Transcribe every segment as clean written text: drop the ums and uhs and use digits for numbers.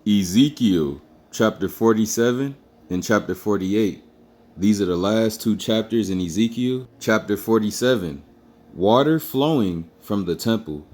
Ezekiel chapter 47 and chapter 48. These are the last two chapters in Ezekiel. Chapter 47, water flowing from the temple.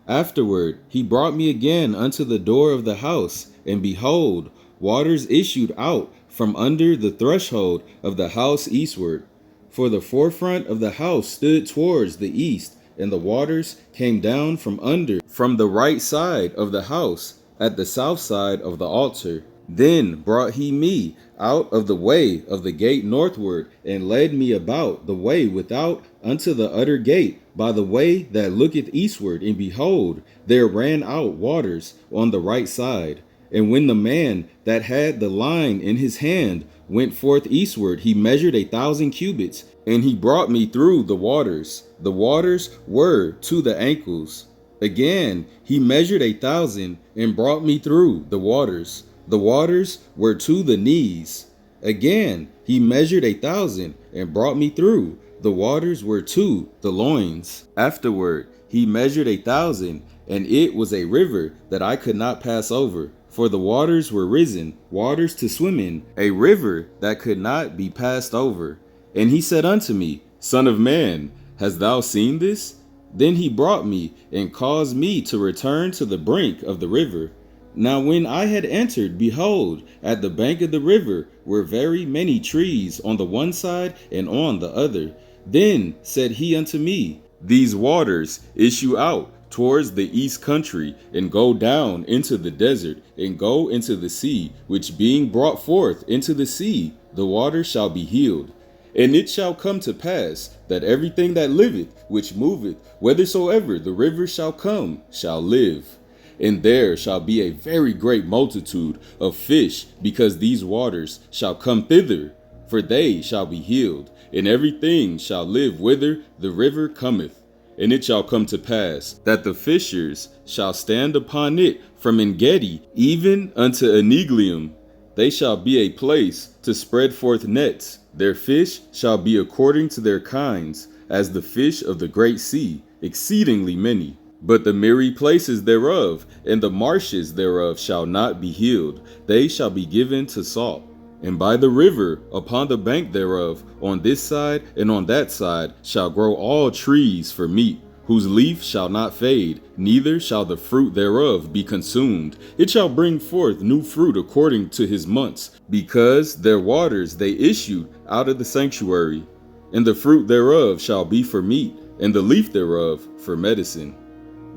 Afterward, he brought me again unto the door of the house, and behold, waters issued out from under the threshold of the house eastward. For the forefront of the house stood towards the east, and the waters came down from under, from the right side of the house, at the south side of the altar. Then brought he me out of the way of the gate northward, and led me about the way without unto the utter gate, by the way that looketh eastward, and behold, there ran out waters on the right side. And when the man that had the line in his hand went forth eastward, he measured 1,000 cubits, and he brought me through the waters. The waters were to the ankles. Again, he measured 1,000, and brought me through the waters. The waters were to the knees. Again, he measured 1,000, and brought me through. The waters were to the loins. Afterward, he measured 1,000, and it was a river that I could not pass over. For the waters were risen, waters to swim in, a river that could not be passed over. And he said unto me, Son of man, hast thou seen this? Then he brought me, and caused me to return to the brink of the river. Now when I had entered, behold, at the bank of the river were very many trees on the one side and on the other. Then said he unto me, These waters issue out towards the east country, and go down into the desert, and go into the sea, which being brought forth into the sea, the water shall be healed. And it shall come to pass, that everything that liveth, which moveth, whithersoever the river shall come, shall live. And there shall be a very great multitude of fish, because these waters shall come thither, for they shall be healed, and everything shall live whither the river cometh. And it shall come to pass, that the fishers shall stand upon it from Engedi even unto Eniglium. They shall be a place to spread forth nets. Their fish shall be according to their kinds, as the fish of the great sea, exceedingly many. But the miry places thereof, and the marshes thereof shall not be healed. They shall be given to salt. And by the river, upon the bank thereof, on this side and on that side, shall grow all trees for meat, whose leaf shall not fade, neither shall the fruit thereof be consumed. It shall bring forth new fruit according to his months, because their waters they issued out of the sanctuary. And the fruit thereof shall be for meat, and the leaf thereof for medicine.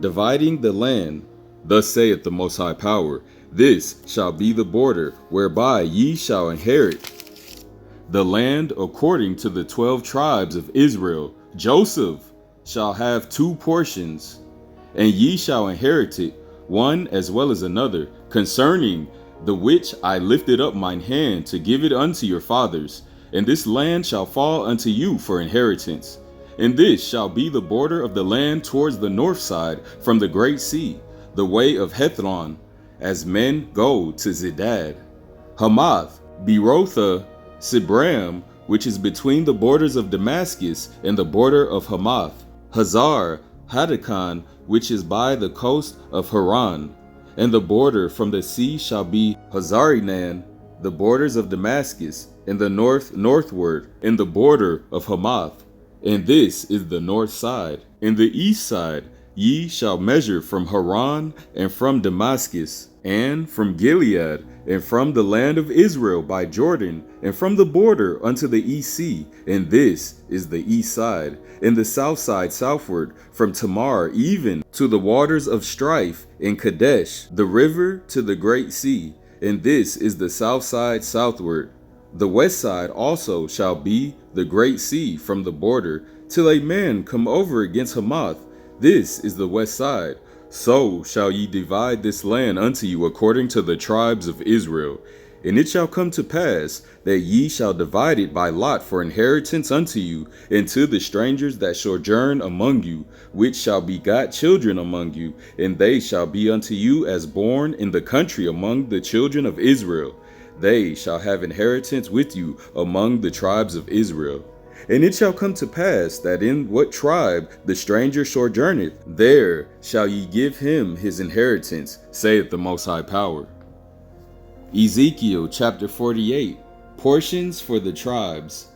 Dividing the land, thus saith the Most High Power, this shall be the border whereby ye shall inherit the land according to the 12 tribes of Israel. Joseph shall have 2 portions, and ye shall inherit it, one as well as another, concerning the which I lifted up mine hand to give it unto your fathers. And this land shall fall unto you for inheritance. And this shall be the border of the land towards the north side, from the great sea, the way of Hethlon, as men go to Zedad. Hamath, Berotha, Sibram, which is between the borders of Damascus and the border of Hamath. Hazar Hadakon, which is by the coast of Haran. And the border from the sea shall be Hazarinan, the borders of Damascus, and the northward, and the border of Hamath. And this is the north side. In the east side ye shall measure from Haran, and from Damascus, and from Gilead, and from the land of Israel by Jordan, and from the border unto the east sea. And this is the east side. And the south side southward, from Tamar even to the waters of strife in Kadesh, the river to the great sea. And this is the south side southward. The west side also shall be the great sea from the border, till a man come over against Hamath. This is the west side. So shall ye divide this land unto you according to the tribes of Israel. And it shall come to pass that ye shall divide it by lot for inheritance unto you, and to the strangers that sojourn among you, which shall begot children among you, and they shall be unto you as born in the country among the children of Israel. They shall have inheritance with you among the tribes of Israel. And it shall come to pass that in what tribe the stranger sojourneth, there shall ye give him his inheritance, saith the Most High Power. Ezekiel chapter 48, portions for the tribes.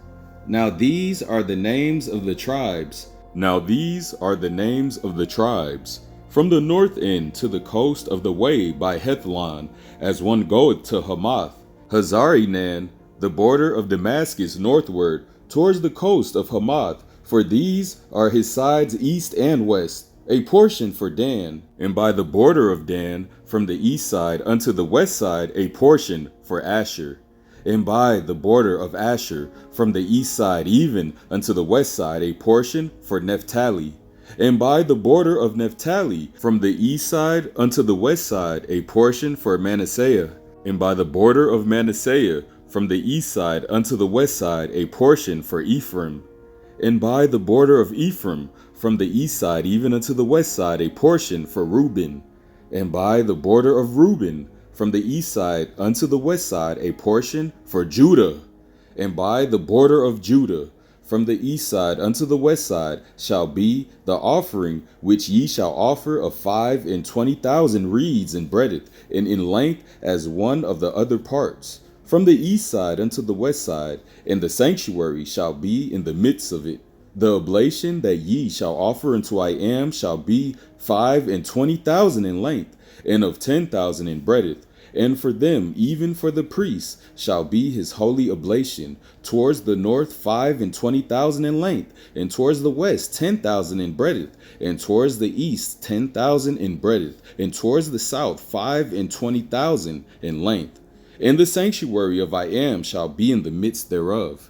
Now these are the names of the tribes. Now these are the names of the tribes. From the north end to the coast of the way by Hethlon, as one goeth to Hamath. Hazari-nan, the border of Damascus northward, towards the coast of Hamath, for these are his sides east and west, a portion for Dan, and by the border of Dan, from the east side unto the west side, a portion for Asher, and by the border of Asher, from the east side even unto the west side, a portion for Naphtali, and by the border of Naphtali, from the east side unto the west side, a portion for Manasseh, and by the border of Manasseh, from the east side unto the west side, a portion for Ephraim, and by the border of Ephraim, from the east side even unto the west side, a portion for Reuben, and by the border of Reuben, from the east side unto the west side, a portion for Judah, and by the border of Judah, from the east side unto the west side, shall be the offering which ye shall offer of 25,000 reeds in breadth, and in length as one of the other parts, from the east side unto the west side, and the sanctuary shall be in the midst of it. The oblation that ye shall offer unto I am shall be 25,000 in length, and of 10,000 in breadth. And for them, even for the priests, shall be his holy oblation. Towards the north 25,000 in length, and towards the west 10,000 in breadth, and towards the east 10,000 in breadth, and towards the south 25,000 in length. And the sanctuary of I am shall be in the midst thereof.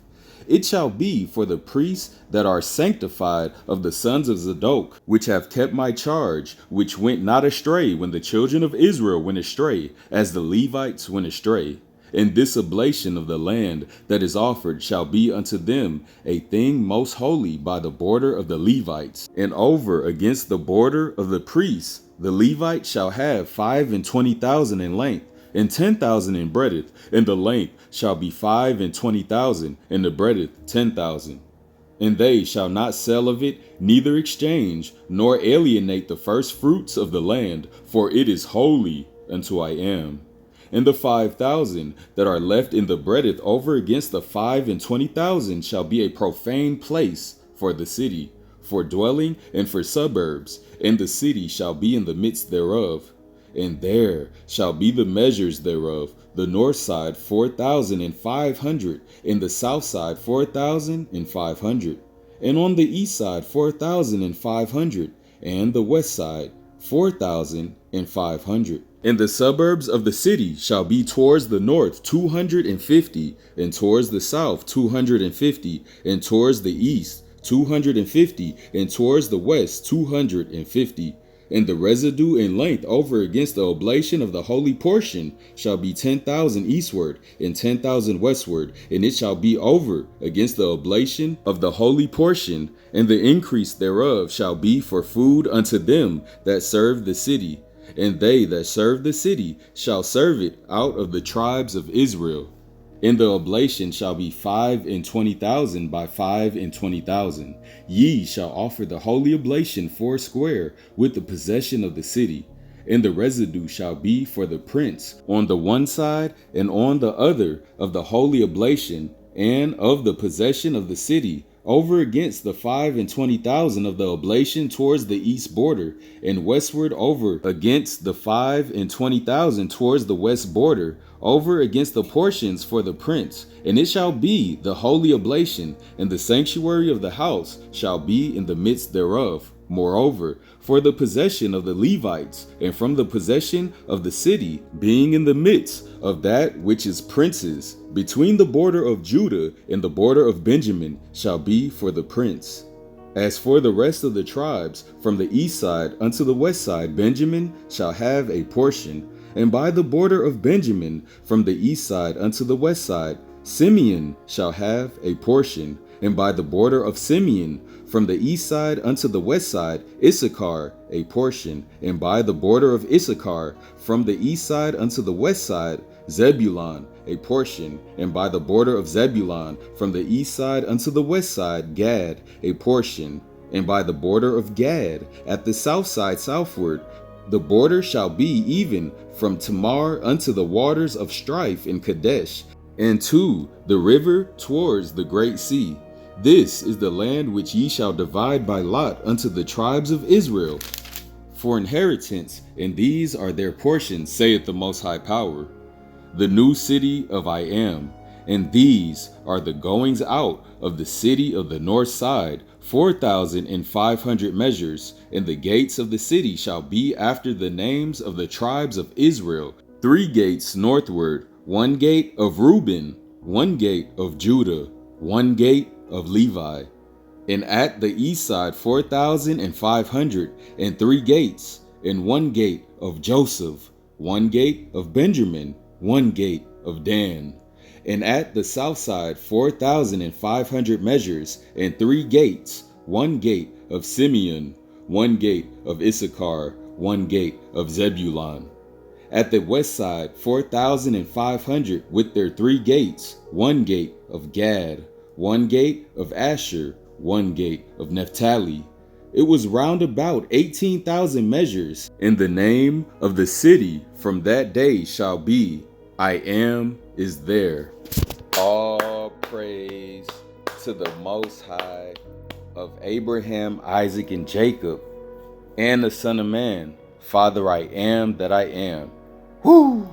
It shall be for the priests that are sanctified of the sons of Zadok, which have kept my charge, which went not astray when the children of Israel went astray, as the Levites went astray. And this oblation of the land that is offered shall be unto them a thing most holy by the border of the Levites. And over against the border of the priests, the Levites shall have 25,000 in length, and 10,000 in breadth, and the length shall be 25,000, and the breadth 10,000. And they shall not sell of it, neither exchange, nor alienate the first fruits of the land, for it is holy unto I am. And the 5,000 that are left in the breadth over against the 25,000 shall be a profane place for the city, for dwelling and for suburbs, and the city shall be in the midst thereof. And there shall be the measures thereof, the north side 4,500, and the south side 4,500, and on the east side 4,500, and the west side 4,500. And the suburbs of the city shall be towards the north 250, and towards the south 250, and towards the east 250, and towards the west 250. And the residue in length over against the oblation of the holy portion shall be 10,000 eastward, and 10,000 westward, and it shall be over against the oblation of the holy portion, and the increase thereof shall be for food unto them that serve the city, and they that serve the city shall serve it out of the tribes of Israel. And the oblation shall be 25,000 by 25,000. Ye shall offer the holy oblation foursquare with the possession of the city. And the residue shall be for the prince on the one side and on the other of the holy oblation, and of the possession of the city, over against the 25,000 of the oblation towards the east border, and westward over against the 25,000 towards the west border, over against the portions for the prince. And it shall be the holy oblation, and the sanctuary of the house shall be in the midst thereof. Moreover, for the possession of the Levites, and from the possession of the city, being in the midst of that which is princes, between the border of Judah and the border of Benjamin, shall be for the prince. As for the rest of the tribes, from the east side unto the west side, Benjamin shall have a portion. And by the border of Benjamin, from the east side unto the west side, Simeon shall have a portion. And by the border of Simeon, from the east side unto the west side, Issachar a portion. And by the border of Issachar, from the east side unto the west side, Zebulun a portion. And by the border of Zebulun, from the east side unto the west side, Gad a portion. And by the border of Gad, at the south side southward, The border shall be even from Tamar unto the waters of strife in Kadesh, and to the river towards the great sea. This is the land which ye shall divide by lot unto the tribes of Israel for inheritance, and these are their portions, saith the Most High Power. The new city of I am, and these are the goings out of the city of the north side, 4,500 measures, and the gates of the city shall be after the names of the tribes of Israel, 3 gates northward, 1 gate of Reuben, 1 gate of Judah, 1 gate of Levi. And at the east side 4,500 and 3 gates, and 1 gate of Joseph, 1 gate of Benjamin, 1 gate of Dan. And at the south side 4,500 measures, and 3 gates, 1 gate of Simeon, 1 gate of Issachar, 1 gate of Zebulun. At the west side 4,500 with their 3 gates, 1 gate of Gad, 1 gate of Asher, 1 gate of Naphtali. It was round about 18,000 measures. And the name of the city from that day shall be, I am is there. All praise to the Most High of Abraham, Isaac, and Jacob, and the Son of Man, Father, I am that I am. Whoo!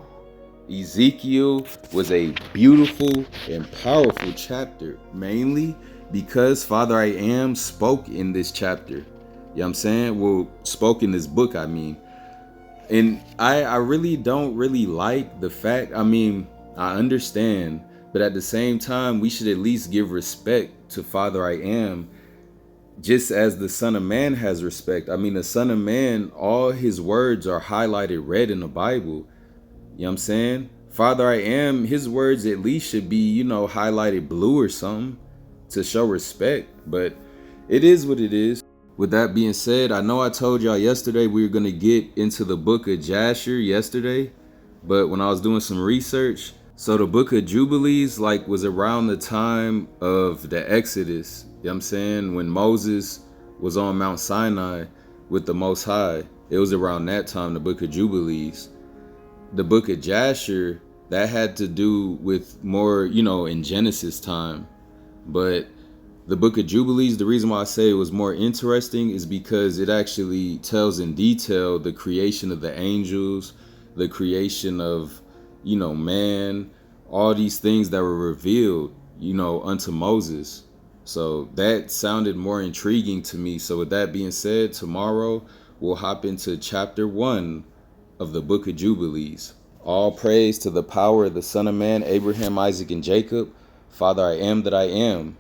Ezekiel was a beautiful and powerful chapter, mainly because Father I Am spoke in this chapter. You know what I'm saying? Well, spoke in this book, I mean. And I really don't really like the fact, I mean, I understand, but at the same time, we should at least give respect to Father I Am, just as the Son of Man has respect. I mean, the Son of Man, all his words are highlighted red in the Bible. You know what I'm saying? Father I Am, his words at least should be, highlighted blue or something to show respect. But it is what it is. With that being said, I know I told y'all yesterday we were going to get into the book of Jasher yesterday. But when I was doing some research, so the book of Jubilees was around the time of the Exodus. You know what I'm saying? When Moses was on Mount Sinai with the Most High. It was around that time, the book of Jubilees. The book of Jasher, that had to do with more, in Genesis time. But the book of Jubilees, the reason why I say it was more interesting is because it actually tells in detail the creation of the angels, the creation of, man, all these things that were revealed, unto Moses. So that sounded more intriguing to me. So with that being said, tomorrow we'll hop into chapter 1 of the book of Jubilees. All praise to the power of the Son of Man, Abraham, Isaac, and Jacob, Father I am that I am,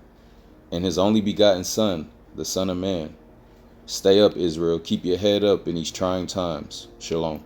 and his only begotten Son, the Son of Man. Stay up, Israel. Keep your head up in these trying times. Shalom.